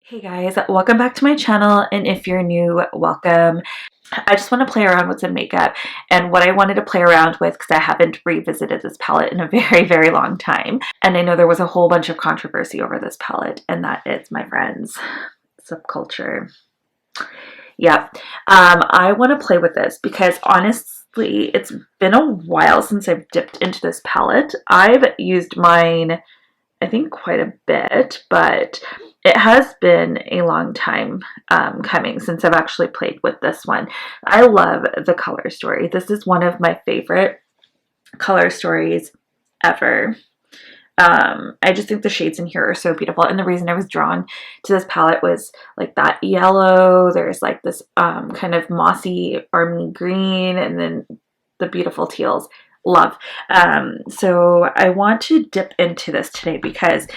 Hey guys, welcome back to my channel, and if you're new, welcome. I just want to play around with some makeup, and what I wanted to play around with, because I haven't revisited this palette in a very long time, and I know there was a whole bunch of controversy over this palette, and that is my friends Subculture. Yeah, I want to play with this because honestly it's been a while since I've dipped into this palette. I've used mine I think quite a bit, but it has been a long time coming since I've actually played with this one. I love the color story. This is one of my favorite color stories ever. I just think the shades in here are so beautiful, and the reason I was drawn to this palette was like that yellow, there's like this kind of mossy army green, and then the beautiful teals. Love. So I want to dip into this today because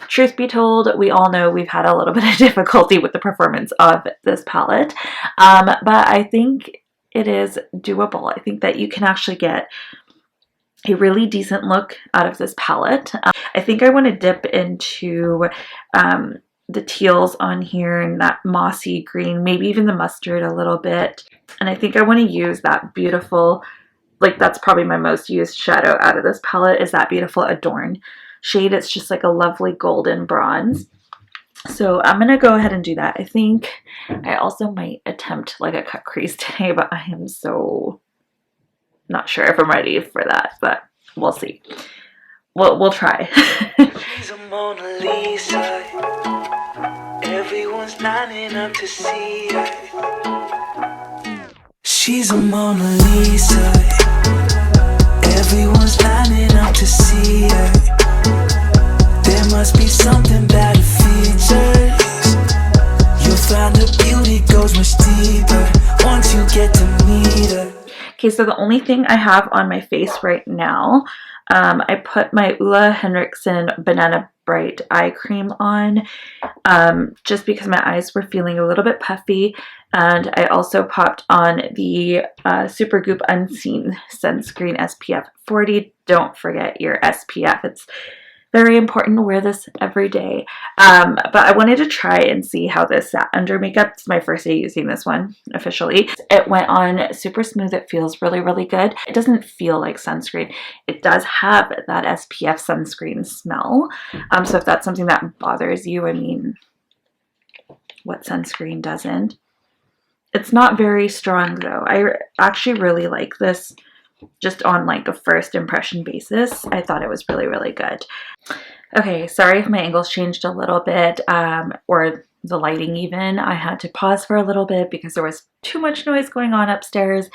truth be told, we all know we've had a little bit of difficulty with the performance of this palette, but I think it is doable. I think that you can actually get a really decent look out of this palette. I think I want to dip into the teals on here and that mossy green, maybe even the mustard a little bit. And I think I want to use that beautiful, like that's probably my most used shadow out of this palette, is that beautiful Adorn shade. It's just like a lovely golden bronze. So I'm going to go ahead and do that. I think I also might attempt like a cut crease today, but I am so not sure if I'm ready for that, but we'll see. We'll try. She's a Mona Lisa. Everyone's lining up to see her. She's a Mona Lisa. Everyone's lining up to see her. There must be something about her features. You'll find her beauty goes much deeper once you get to meet her. Okay, so the only thing I have on my face right now, I put my Henriksen Banana Bright Eye Cream on, just because my eyes were feeling a little bit puffy, and I also popped on the Supergoop Unseen Sunscreen SPF 40. Don't forget your SPF. It's very important to wear this every day. But I wanted to try and see how this sat under makeup. It's my first day using this one officially. It went on super smooth. It feels really good. It doesn't feel like sunscreen. It does have that SPF sunscreen smell. So if that's something that bothers you, I mean, what sunscreen doesn't? It's not very strong though. I actually really like this. Just on like a first impression basis, I thought it was really good. Okay, sorry if my angles changed a little bit, or the lighting even. I had to pause for a little bit because there was too much noise going on upstairs,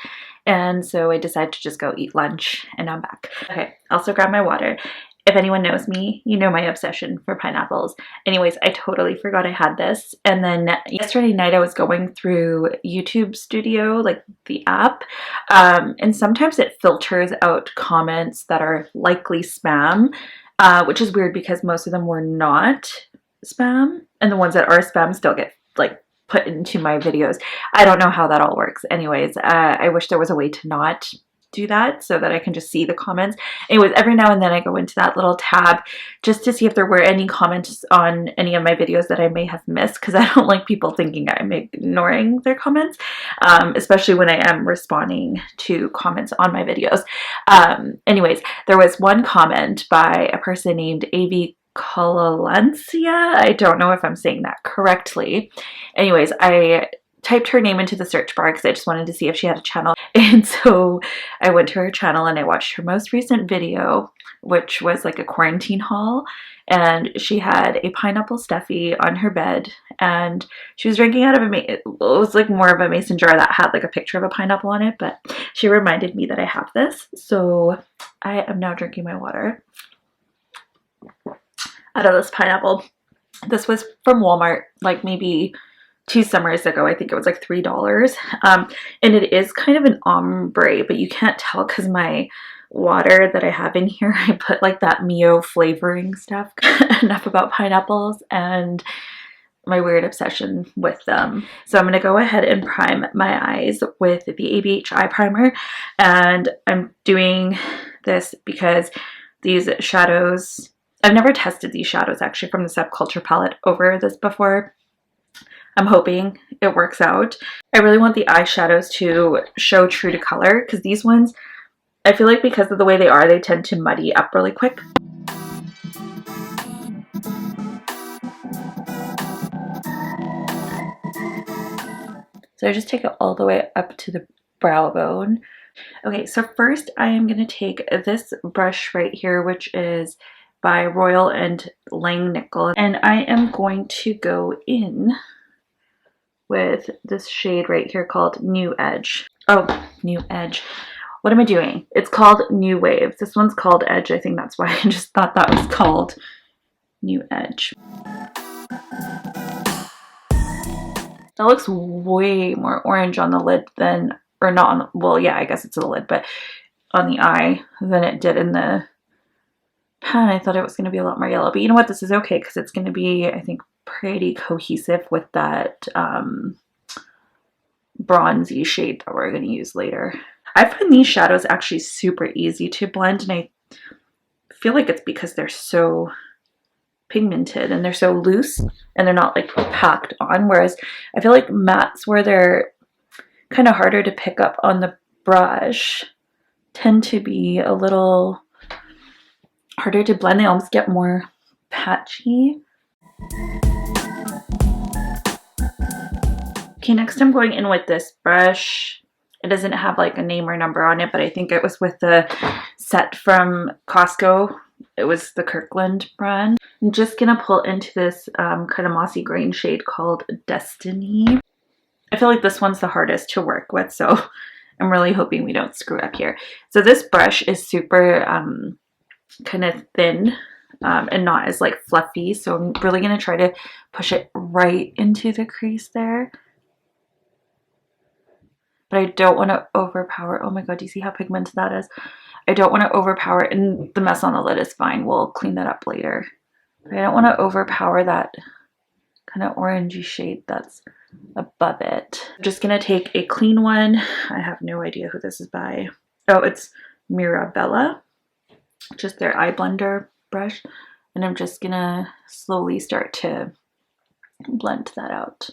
and so I decided to just go eat lunch, and I'm back. Okay, also grab my water. If anyone knows me, you know my obsession for pineapples. Anyways, I totally forgot I had this. And then yesterday night I was going through YouTube Studio, like the app, and sometimes it filters out comments that are likely spam, which is weird because most of them were not spam, and the ones that are spam still get like put into my videos. I don't know how that all works. Anyways, I wish there was a way to not do that so that I can just see the comments. Anyways, every now and then I go into that little tab just to see if there were any comments on any of my videos that I may have missed, because I don't like people thinking I'm ignoring their comments, especially when I am responding to comments on my videos. Anyways, there was one comment by a person named ABH I don't know if I'm saying that correctly. Anyways, I typed her name into the search bar because I just wanted to see if she had a channel, and so I went to her channel and I watched her most recent video, which was like a quarantine haul, and she had a pineapple stuffy on her bed, and she was drinking out of it was like more of a mason jar that had like a picture of a pineapple on it, but she reminded me that I have this, so I am now drinking my water out of this pineapple. This was from Walmart, like maybe 2 summers ago. I think it was like $3, and it is kind of an ombre, but you can't tell because my water that I have in here, I put like that Mio flavoring stuff. Enough about pineapples and my weird obsession with them. So I'm going to go ahead and prime my eyes with the ABH Eye Primer, and I'm doing this because these shadows I've never tested these shadows actually from the Subculture palette over this before. I'm hoping it works out. I really want the eyeshadows to show true to color because these ones, I feel like because of the way they are, they tend to muddy up really quick. So I just take it all the way up to the brow bone. Okay, so first I am going to take this brush right here, which is by Royal and Langnickel, and I am going to go in with this shade right here called New Edge. Oh, New Edge. What am I doing? It's called New Wave. This one's called Edge. I think that's why I just thought that was called New Edge. That looks way more orange on the lid than, or not on, well, yeah, I guess it's the lid, but on the eye than it did in the pan. I thought it was going to be a lot more yellow, but you know what? This is okay because it's going to be, I think, pretty cohesive with that bronzy shade that we're going to use later. I find these shadows actually super easy to blend, and I feel like it's because they're so pigmented and they're so loose and they're not like packed on, whereas I feel like mattes, where they're kind of harder to pick up on the brush, tend to be a little harder to blend. They almost get more patchy. Okay, next I'm going in with this brush. It doesn't have like a name or number on it, but I think it was with the set from Costco. It was the Kirkland brand. I'm just gonna pull into this kind of mossy green shade called Destiny. I feel like this one's the hardest to work with, so I'm really hoping we don't screw up here. So this brush is super kind of thin and not as like fluffy, so I'm really gonna try to push it right into the crease there. But I don't want to overpower. Oh my god, do you see how pigmented that is? I don't want to overpower it, and the mess on the lid is fine. We'll clean that up later. But I don't want to overpower that kind of orangey shade that's above it. I'm just going to take a clean one. I have no idea who this is by. Oh, it's Miramé. Just their eye blender brush. And I'm just going to slowly start to blend that out.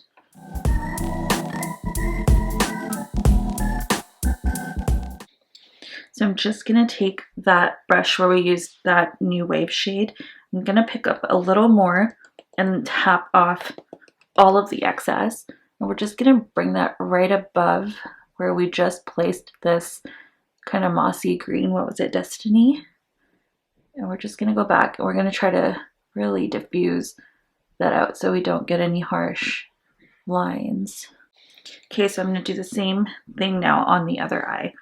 So I'm just going to take that brush where we used that New Wave shade. I'm going to pick up a little more and tap off all of the excess. And we're just going to bring that right above where we just placed this kind of mossy green, what was it, Destiny? And we're just going to go back and we're going to try to really diffuse that out so we don't get any harsh lines. Okay, so I'm going to do the same thing now on the other eye.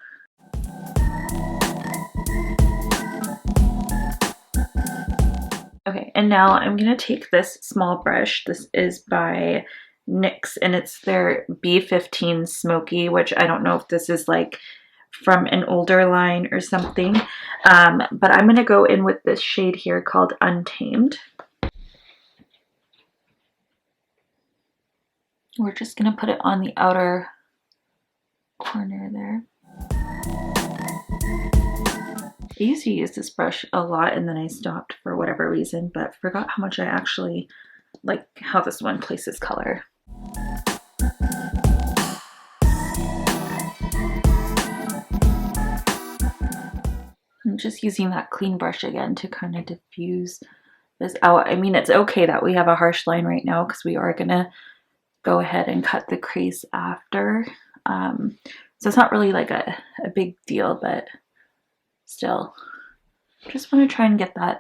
Okay, and now I'm going to take this small brush. This is by NYX, and it's their B15 Smoky, which I don't know if this is like from an older line or something. But I'm going to go in with this shade here called Untamed. We're just going to put it on the outer corner there. I used to use this brush a lot and then I stopped for whatever reason, but forgot how much I actually like how this one places color. I'm just using that clean brush again to kind of diffuse this out. I mean, it's okay that we have a harsh line right now because we are gonna go ahead and cut the crease after. So it's not really like a big deal, but still, just want to try and get that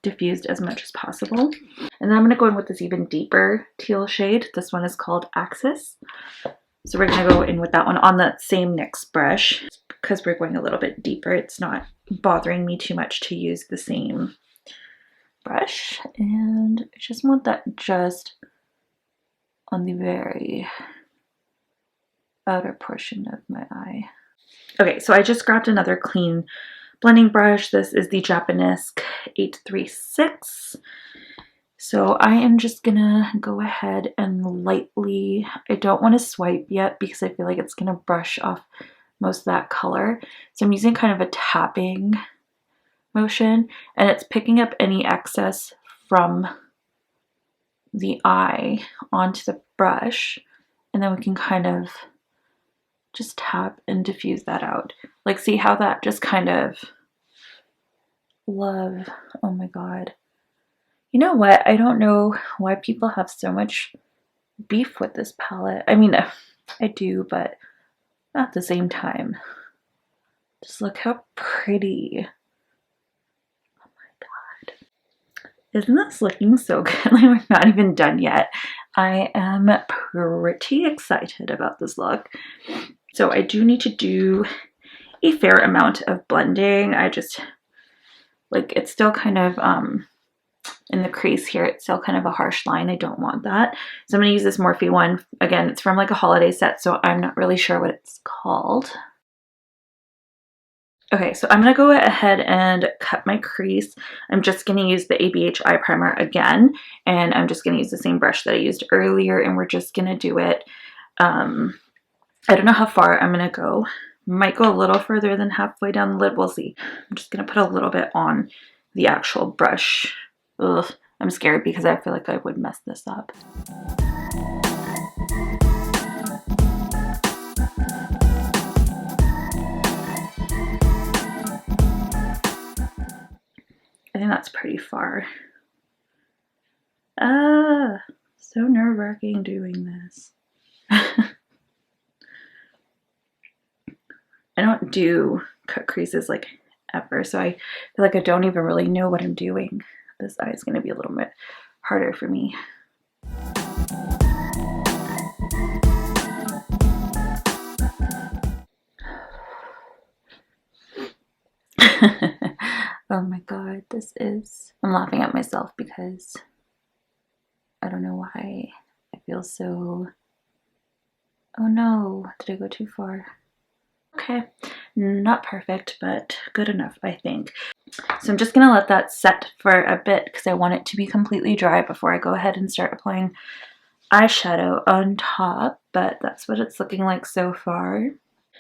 diffused as much as possible. And then I'm going to go in with this even deeper teal shade. This one is called Axis. So we're going to go in with that one on that same NYX brush because we're going a little bit deeper. It's not bothering me too much to use the same brush. And I just want that just on the very outer portion of my eye. Okay, so I just grabbed another clean blending brush. This is the Japanese 836. So I am just gonna go ahead and lightly, I don't want to swipe yet because I feel like it's gonna brush off most of that color. So I'm using kind of a tapping motion, and it's picking up any excess from the eye onto the brush, and then we can kind of just tap and diffuse that out. Like, see how that just kind of, love, oh my god. You know what, I don't know why people have so much beef with this palette. I mean, I do, but at the same time, just look how pretty. Oh my god. Isn't this looking so good? Like, we're not even done yet. I am pretty excited about this look. So I do need to do a fair amount of blending. I just, like, it's still kind of, in the crease here, it's still kind of a harsh line. I don't want that. So I'm going to use this Morphe one. Again, it's from like a holiday set, so I'm not really sure what it's called. Okay, so I'm going to go ahead and cut my crease. I'm just going to use the ABH Eye Primer again, and I'm just going to use the same brush that I used earlier, and we're just going to do it. I don't know how far I'm going to go. Might go a little further than halfway down the lid. We'll see. I'm just going to put a little bit on the actual brush. Ugh, I'm scared because I feel like I would mess this up. I think that's pretty far. Ah, so nerve-wracking doing this. I don't do cut creases like ever, so I feel like I don't even really know what I'm doing. This eye is going to be a little bit harder for me. Oh my god, this is... I'm laughing at myself because I don't know why I feel so... Oh no, did I go too far? Okay, not perfect, but good enough, I think. So I'm just going to let that set for a bit because I want it to be completely dry before I go ahead and start applying eyeshadow on top, but that's what it's looking like so far.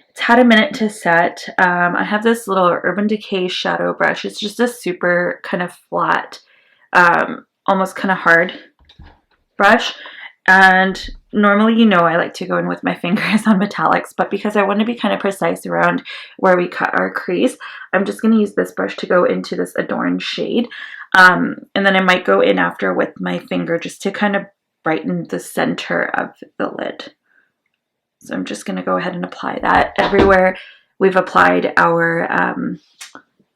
It's had a minute to set. I have this little Urban Decay shadow brush. It's just a super kind of flat, almost kind of hard brush. And normally, you know, I like to go in with my fingers on metallics, but because I want to be kind of precise around where we cut our crease, I'm just going to use this brush to go into this Adorn shade. And then I might go in after with my finger just to kind of brighten the center of the lid. So I'm just going to go ahead and apply that everywhere we've applied our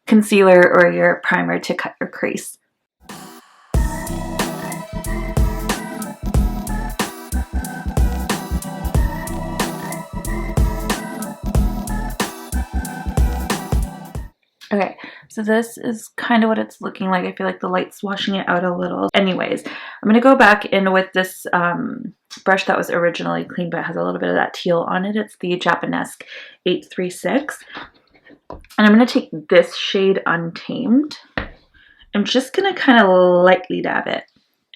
concealer or your primer to cut your crease. Okay, so this is kind of what it's looking like. I feel like the light's washing it out a little. Anyways, I'm going to go back in with this brush that was originally clean, but has a little bit of that teal on it. It's the Japanesque 836. And I'm going to take this shade Untamed. I'm just going to kind of lightly dab it.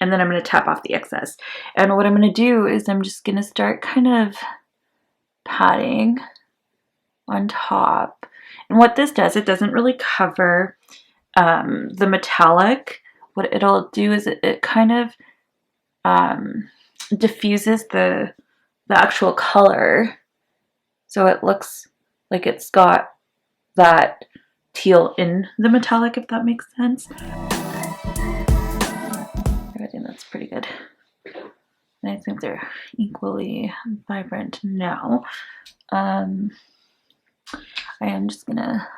And then I'm going to tap off the excess. And what I'm going to do is I'm just going to start kind of patting on top. And what this does, it doesn't really cover the metallic. What it'll do is it kind of diffuses the actual color, so it looks like it's got that teal in the metallic, if that makes sense. I think that's pretty good. And I think they're equally vibrant now. I am just gonna,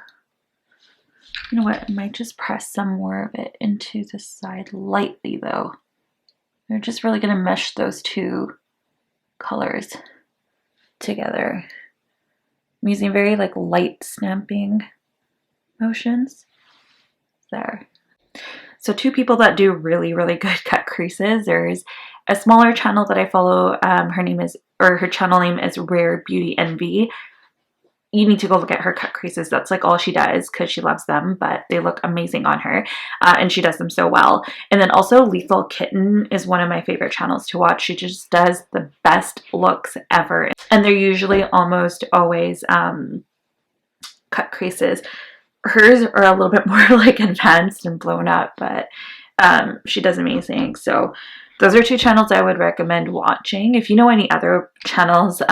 you know what, I might just press some more of it into the side lightly though. They're just really gonna mesh those two colors together. I'm using very like light stamping motions. There. So two people that do really, really good cut creases. There's a smaller channel that I follow. Her channel name is Rare Beauty Envy. You need to go look at her cut creases. That's like all she does because she loves them, but they look amazing on her, and she does them so well. And then also Lethal Kitten is one of my favorite channels to watch. She just does the best looks ever, and they're usually almost always cut creases hers are a little bit more like advanced and blown up, but she does amazing. So those are two channels I would recommend watching. If you know any other channels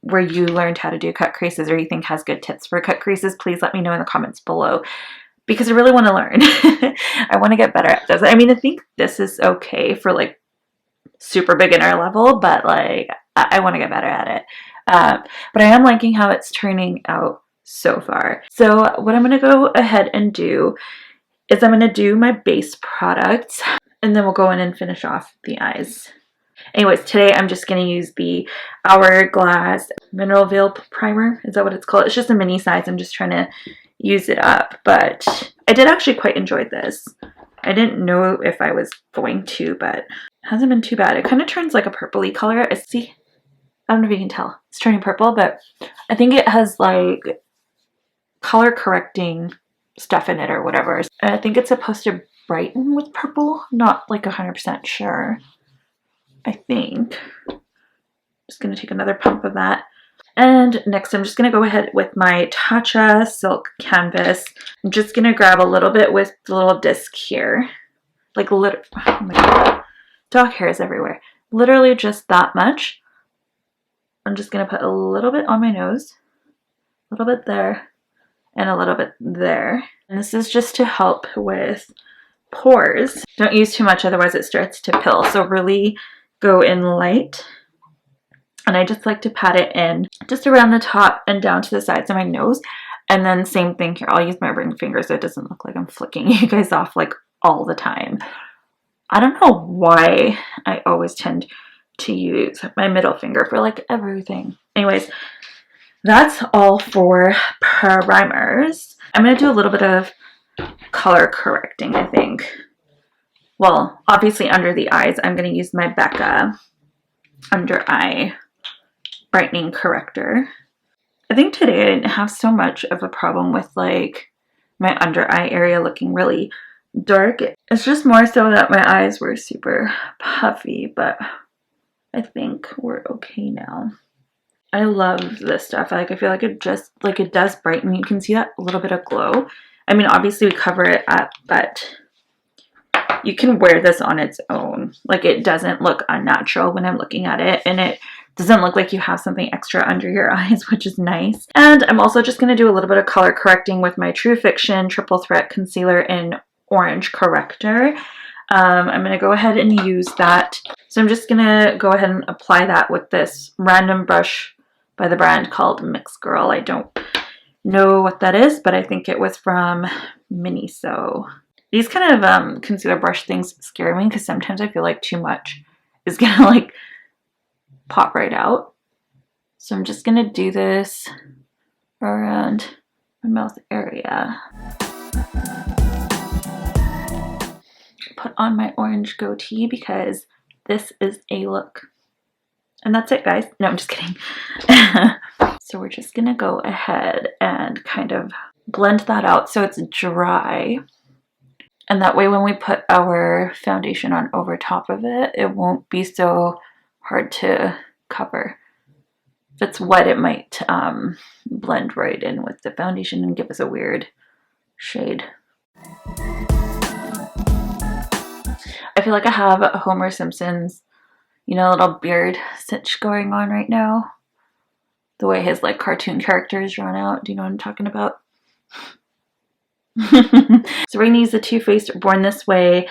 where you learned how to do cut creases or you think has good tips for cut creases, please let me know in the comments below, because I really want to learn. I want to get better at this. I mean, I think this is okay for like super beginner level, but like I want to get better at it. But I am liking how it's turning out so far. So what I'm going to go ahead and do is I'm going to do my base products, and then we'll go in and finish off the eyes. Anyways, today I'm just going to use the Hourglass Mineral Veil Primer. Is that what it's called? It's just a mini size. I'm just trying to use it up, but I did actually quite enjoy this. I didn't know if I was going to, but it hasn't been too bad. It kind of turns like a purpley color. I don't know if you can tell. It's turning purple, but I think it has like color correcting stuff in it or whatever. And I think it's supposed to brighten with purple. Not like 100% sure. I think. Just going to take another pump of that. And next I'm just going to go ahead with my Tatcha Silk Canvas. I'm just going to grab a little bit with the little disc here. Like, oh my god. Dog hairs everywhere. Literally just that much. I'm just going to put a little bit on my nose. A little bit there. And a little bit there. And this is just to help with pores. Don't use too much, otherwise it starts to pill. So really go in light. And I just like to pat it in just around the top and down to the sides of my nose. And then same thing here. I'll use my ring finger so it doesn't look like I'm flicking you guys off like all the time. I don't know why I always tend to use my middle finger for like everything. Anyways, that's all for primers. I'm going to do a little bit of color correcting, I think. Well, obviously under the eyes, I'm going to use my Becca Undereye Brightening Corrector. I think today I didn't have so much of a problem with like my under eye area looking really dark. It's just more so that my eyes were super puffy, but I think we're okay now. I love this stuff. Like, I feel like it just, like, it does brighten. You can see that little bit of glow. I mean, obviously we cover it up, but you can wear this on its own. Like, it doesn't look unnatural when I'm looking at it, and it doesn't look like you have something extra under your eyes, which is nice. And I'm also just going to do a little bit of color correcting with my True Fiction Triple Threat Concealer in Orange Corrector. I'm going to go ahead and use that. So I'm just going to go ahead and apply that with this random brush by the brand called Mix Girl. I don't know what that is, but I think it was from Miniso. These kind of concealer brush things scare me because sometimes I feel like too much is going to like pop right out. So I'm just going to do this around my mouth area. Put on my orange goatee because this is a look. And that's it, guys. No, I'm just kidding. So we're just gonna go ahead and kind of blend that out so it's dry. And that way when we put our foundation on over top of it, it won't be so hard to cover. If it's wet, it might blend right in with the foundation and give us a weird shade. I feel like I have a Homer Simpson's, you know, little beard cinch going on right now. The way his like cartoon character is drawn out. Do you know what I'm talking about? So we're going to use the TooFaced Born This Way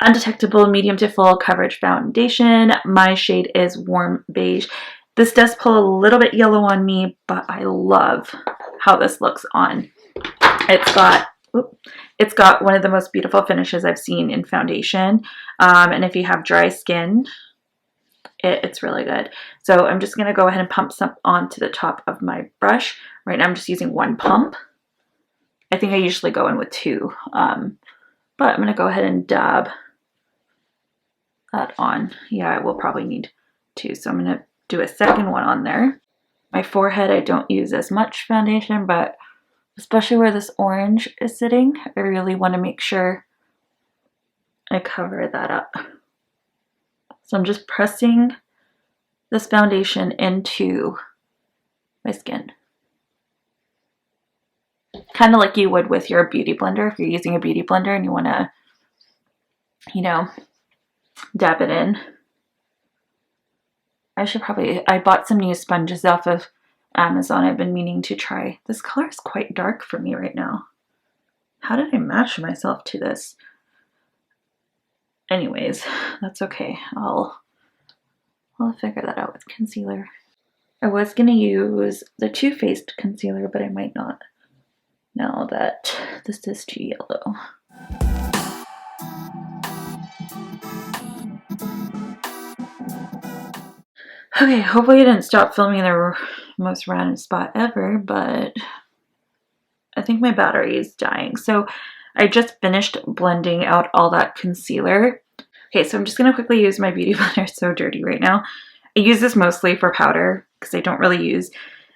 Undetectable Medium to Full Coverage Foundation. My shade is Warm Beige. This does pull a little bit yellow on me, but I love how this looks on. It's got one of the most beautiful finishes I've seen in foundation. And if you have dry skin, it's really good. So I'm just going to go ahead and pump some onto the top of my brush. Right now I'm just using one pump. I think I usually go in with two. But I'm going to go ahead and dab that on. Yeah, I will probably need two. So I'm going to do a second one on there. My forehead, I don't use as much foundation, but especially where this orange is sitting, I really want to make sure I cover that up. So I'm just pressing this foundation into my skin. kind of like you would with your beauty blender. If you're using a beauty blender and you want to, you know, dab it in. I bought some new sponges off of Amazon. I've been meaning to try. This color is quite dark for me right now. How did I match myself to this? Anyways, that's okay. I'll figure that out with concealer. I was going to use the TooFaced concealer, but I might not now that this is too yellow. Okay, hopefully I didn't stop filming in the most random spot ever, but I think my battery is dying. So I just finished blending out all that concealer. Okay, so I'm just going to quickly use my beauty blender. It's so dirty right now. I use this mostly for powder because I don't really use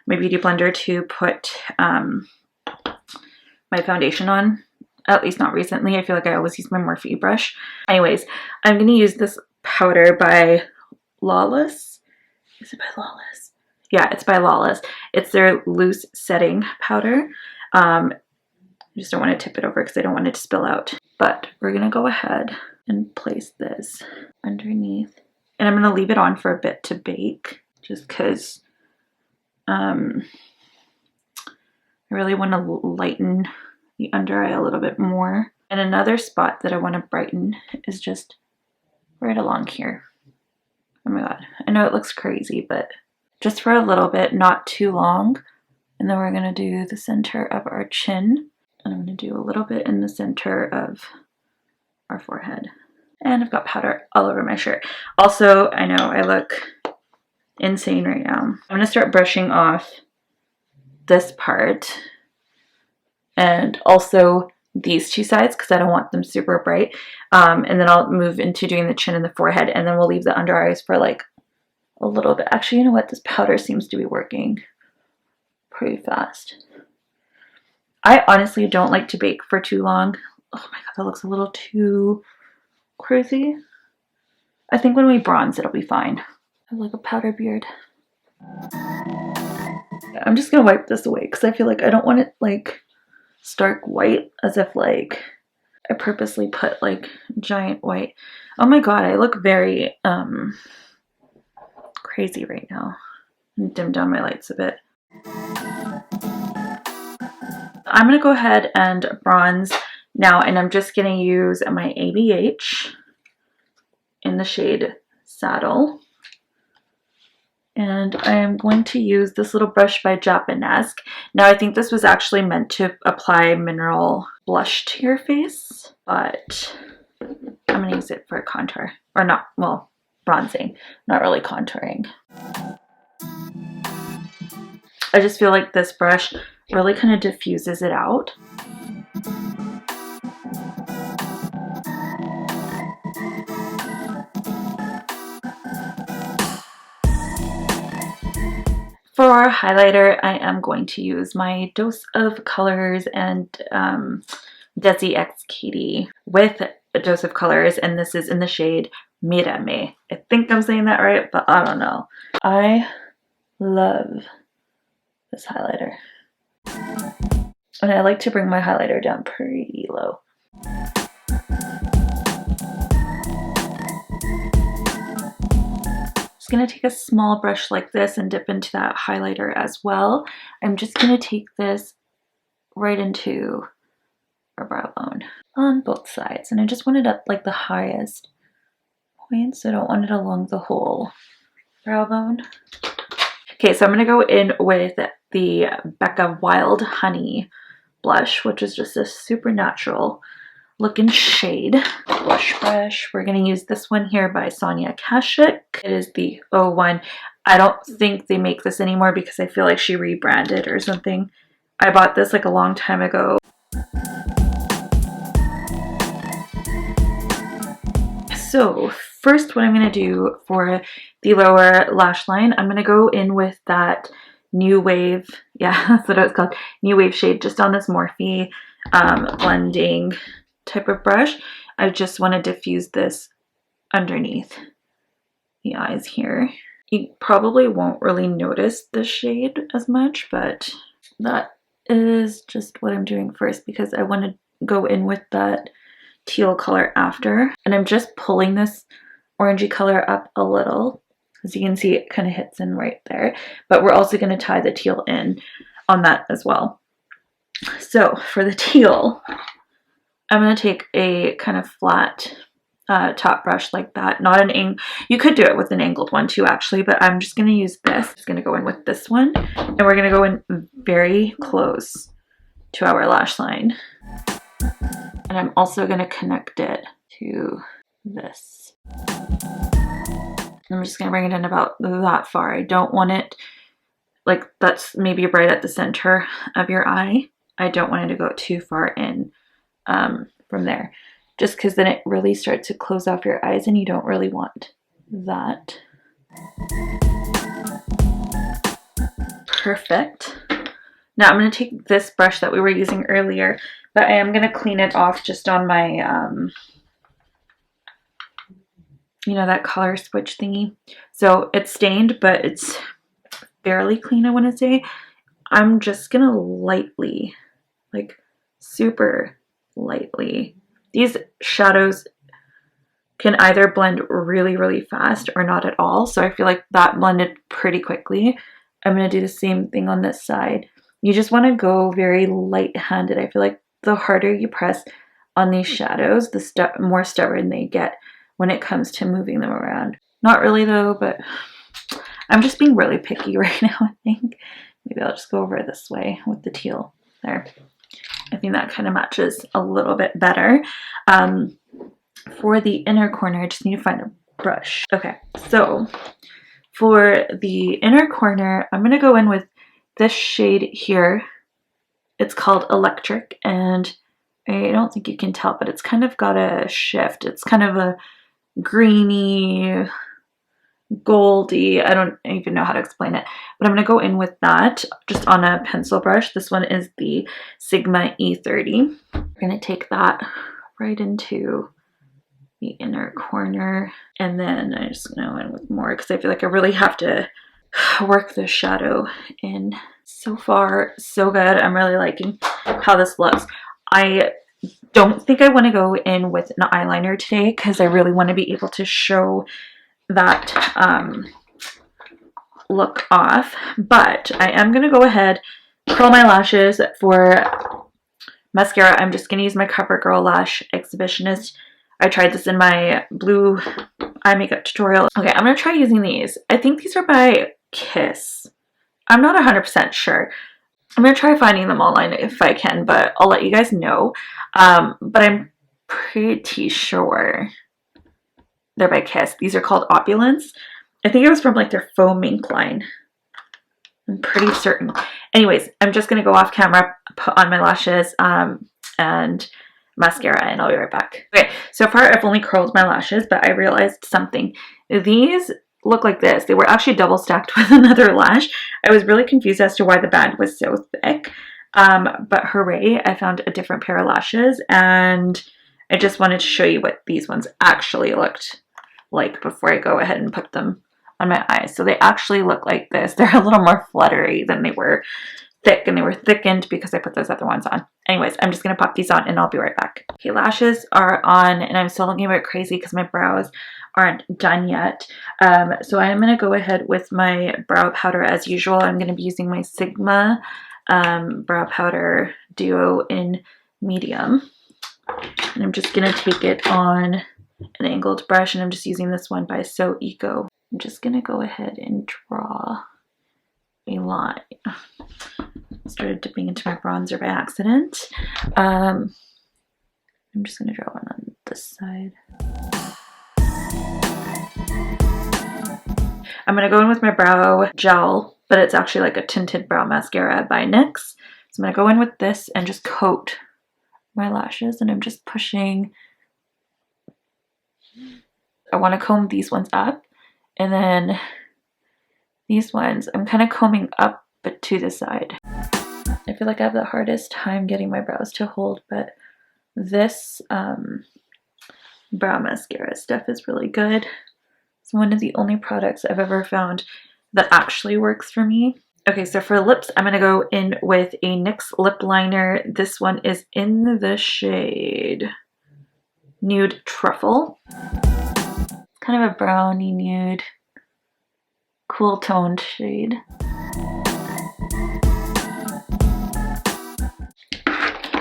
my beauty blender to put my foundation on. At least not recently. I feel like I always use my Morphe brush. Anyways, I'm going to use this powder by Lawless. Is it by Lawless? Yeah, it's by Lawless. It's their loose setting powder. I just don't want to tip it over because I don't want it to spill out. But we're going to go ahead and place this underneath. And I'm going to leave it on for a bit to bake just because I really want to lighten the under eye a little bit more. And another spot that I want to brighten is just right along here. Oh my god, I know it looks crazy, but just for a little bit, not too long. And then we're going to do the center of our chin. And I'm going to do a little bit in the center of our forehead. And I've got powder all over my shirt. Also, I know I look insane right now. I'm going to start brushing off this part and also these two sides because I don't want them super bright. And then I'll move into doing the chin and the forehead, and then we'll leave the under eyes for like a little bit. Actually, you know what? This powder seems to be working pretty fast. I honestly don't like to bake for too long. Oh my god, that looks a little too crazy. I think when we bronze, it'll be fine. I have like a powder beard. I'm just gonna wipe this away because I feel like I don't want it like stark white, as if like I purposely put like giant white. Oh my god, I look very crazy right now. Dim down my lights a bit. I'm gonna go ahead and bronze now, and I'm just gonna use my ABH in the shade Saddle. And I am going to use this little brush by Japanesque. Now, I think this was actually meant to apply mineral blush to your face, but I'm going to use it for contour. Or not, well, bronzing, not really contouring. I just feel like this brush really kind of diffuses it out. For highlighter, I am going to use my Dose of Colors and DesixKaty with a Dose of Colors, and this is in the shade Miramé. I think I'm saying that right, but I don't know. I love this highlighter. And I like to bring my highlighter down pretty low. Just going to take a small brush like this and dip into that highlighter as well. I'm just going to take this right into our brow bone on both sides. And I just want it at like the highest point, so I don't want it along the whole brow bone. Okay, so I'm going to go in with the Becca Wild Honey blush, which is just a super natural looking shade. Blush brush. We're going to use this one here by Sonia Kashuk. It is the 01. I don't think they make this anymore because I feel like she rebranded or something. I bought this like a long time ago. So first, what I'm going to do for the lower lash line, I'm going to go in with that New Wave, yeah, that's what it's called, New Wave shade, just on this Morphe blending type of brush. I just want to diffuse this underneath the eyes here. You probably won't really notice the shade as much, but that is just what I'm doing first because I want to go in with that teal color after. And I'm just pulling this orangey color up a little. As you can see, it kind of hits in right there. But we're also going to tie the teal in on that as well. So for the teal, I'm going to take a kind of flat top brush like that. Not an angle. You could do it with an angled one too, actually, but I'm just going to use this. Just going to go in with this one, and we're going to go in very close to our lash line. And I'm also going to connect it to this. I'm just going to bring it in about that far. I don't want it like that's maybe right at the center of your eye. I don't want it to go too far in from there, just because then it really starts to close off your eyes and you don't really want that. Perfect. Now I'm going to take this brush that we were using earlier, but I am going to clean it off just on my, you know, that color switch thingy. So it's stained, but it's fairly clean, I want to say. I'm just going to lightly, like super lightly. These shadows can either blend really, really fast or not at all. So I feel like that blended pretty quickly. I'm going to do the same thing on this side. You just want to go very light-handed. I feel like the harder you press on these shadows, the more stubborn they get when it comes to moving them around. Not really though, but I'm just being really picky right now, I think. Maybe I'll just go over this way with the teal there. I think that kind of matches a little bit better. For the inner corner, I just need to find a brush. Okay, so for the inner corner, I'm going to go in with this shade here. It's called Electric, and I don't think you can tell, but it's kind of got a shift. It's kind of a greeny, goldy, I don't even know how to explain it, but I'm going to go in with that just on a pencil brush. This one is the Sigma E30. I'm going to take that right into the inner corner, and then I'm just going to go in with more because I feel like I really have to work the shadow in. So far, so good. I'm really liking how this looks. I don't think I want to go in with an eyeliner today because I really want to be able to show that look off, but I am going to go ahead, curl my lashes. For mascara, I'm just going to use my Covergirl lash Exhibitionist. I tried this in my blue eye makeup tutorial. Okay, I'm going to try using these. I think these are by Kiss. I'm not 100% sure. I'm going to try finding them online if I can, but I'll let you guys know. But I'm pretty sure they're by Kiss. These are called Opulence. I think it was from like their faux mink line. I'm pretty certain. Anyways, I'm just going to go off camera, put on my lashes and mascara, and I'll be right back. Okay, so far I've only curled my lashes, but I realized something. These look like this. They were actually double stacked with another lash. I was really confused as to why the band was so thick. But hooray, I found a different pair of lashes, and I just wanted to show you what these ones actually looked like before I go ahead and put them on my eyes. So they actually look like this. They're a little more fluttery than they were thick, and they were thickened because I put those other ones on. Anyways, I'm just going to pop these on and I'll be right back. Okay, lashes are on, and I'm still looking a bit crazy because my brows aren't done yet. So I'm going to go ahead with my brow powder as usual. I'm going to be using my Sigma brow powder duo in medium. And I'm just going to take it on an angled brush, and I'm just using this one by So Eco. I'm just going to go ahead and draw a line. Started dipping into my bronzer by accident. I'm just going to draw one on this side. I'm going to go in with my brow gel, but it's actually like a tinted brow mascara by NYX. So I'm going to go in with this and just coat my lashes, and I'm just pushing. I want to comb these ones up, and then these ones I'm kind of combing up but to the side. I feel like I have the hardest time getting my brows to hold, but this brow mascara stuff is really good. It's one of the only products I've ever found that actually works for me. Okay, so for lips, I'm going to go in with a NYX lip liner. This one is in the shade Nude Truffle. Kind of a browny nude, cool toned shade.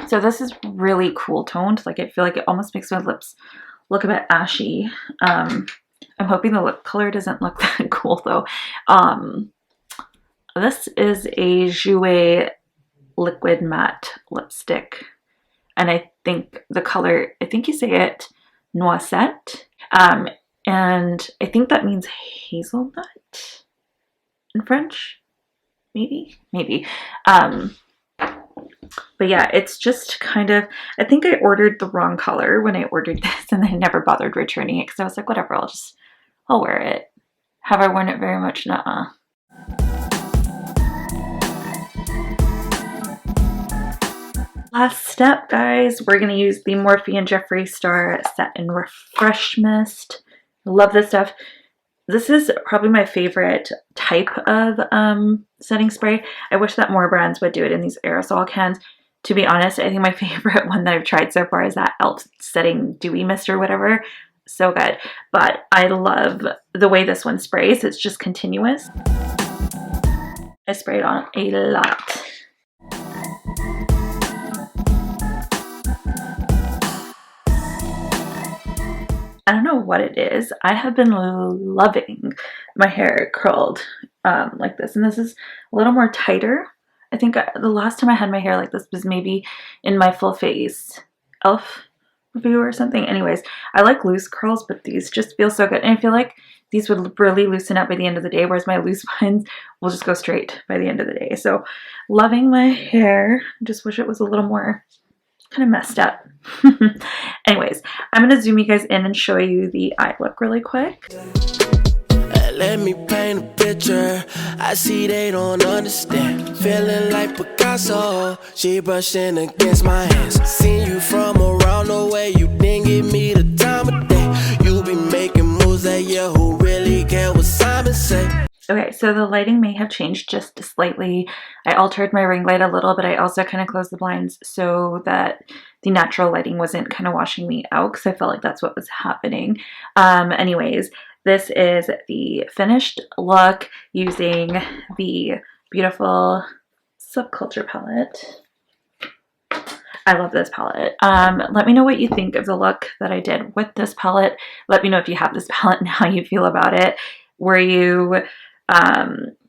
So this is really cool toned. Like, I feel like it almost makes my lips look a bit ashy. I'm hoping the lip color doesn't look that cool though. This is a Jouer liquid matte lipstick. And I think the color, I think you say it, Noisette. And I think that means hazelnut in French. Maybe. But yeah, it's just kind of, I think I ordered the wrong color when I ordered this, and I never bothered returning it because I was like, whatever, I'll wear it. Have I worn it very much? Nuh-uh. Last step, guys, we're going to use the Morphe and Jeffree Star Set and Refresh Mist. I love this stuff. This is probably my favorite type of setting spray. I wish that more brands would do it in these aerosol cans. To be honest, I think my favorite one that I've tried so far is that e.l.f. Setting Dewy Mist or whatever. So good. But I love the way this one sprays. It's just continuous. I sprayed on a lot. I don't know what it is. I have been loving my hair curled like this. And this is a little more tighter. I think the last time I had my hair like this was maybe in my full face e.l.f. review or something. Anyways, I like loose curls, but these just feel so good. And I feel like these would really loosen up by the end of the day, whereas my loose ones will just go straight by the end of the day. So loving my hair. Just wish it was a little more kind of messed up. Anyways, I'm going to zoom you guys in and show you the eye look really quick. Let me paint a picture. I see they don't understand. Feeling like Picasso. She brushing against my hands. Seen you from around the way. You didn't give me the time of day. You be making moves that yeah, who really care what Simon say? Okay, so the lighting may have changed just slightly. I altered my ring light a little, but I also kind of closed the blinds so that the natural lighting wasn't kind of washing me out, because I felt like that's what was happening. Anyways, this is the finished look using the beautiful Subculture palette. I love this palette. Let me know what you think of the look that I did with this palette. Let me know if you have this palette and how you feel about it. Were you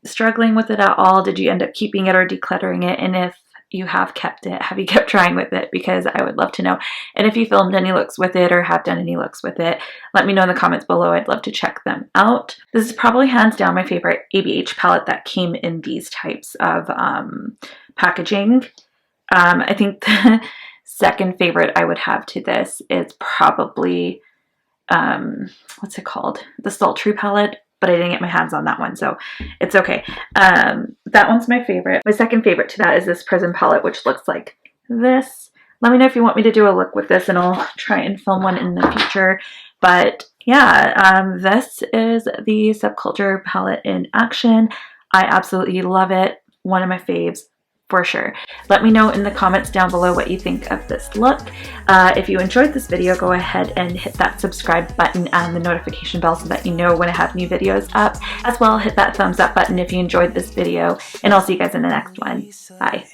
struggling with it at all? Did you end up keeping it or decluttering it? And if you have kept it, have you kept trying with it? Because I would love to know. And if you filmed any looks with it or have done any looks with it, let me know in the comments below. I'd love to check them out. This is probably hands down my favorite ABH palette that came in these types of packaging. I think the second favorite I would have to this is probably what's it called? The Sultry palette. But I didn't get my hands on that one, so it's okay. That one's my favorite. My second favorite to that is this Prism palette, which looks like this. Let me know if you want me to do a look with this, and I'll try and film one in the future. But yeah, this is the Subculture palette in action. I absolutely love it. One of my faves, for sure. Let me know in the comments down below what you think of this look. If you enjoyed this video, go ahead and hit that subscribe button and the notification bell so that you know when I have new videos up. As well, hit that thumbs up button if you enjoyed this video, and I'll see you guys in the next one. Bye.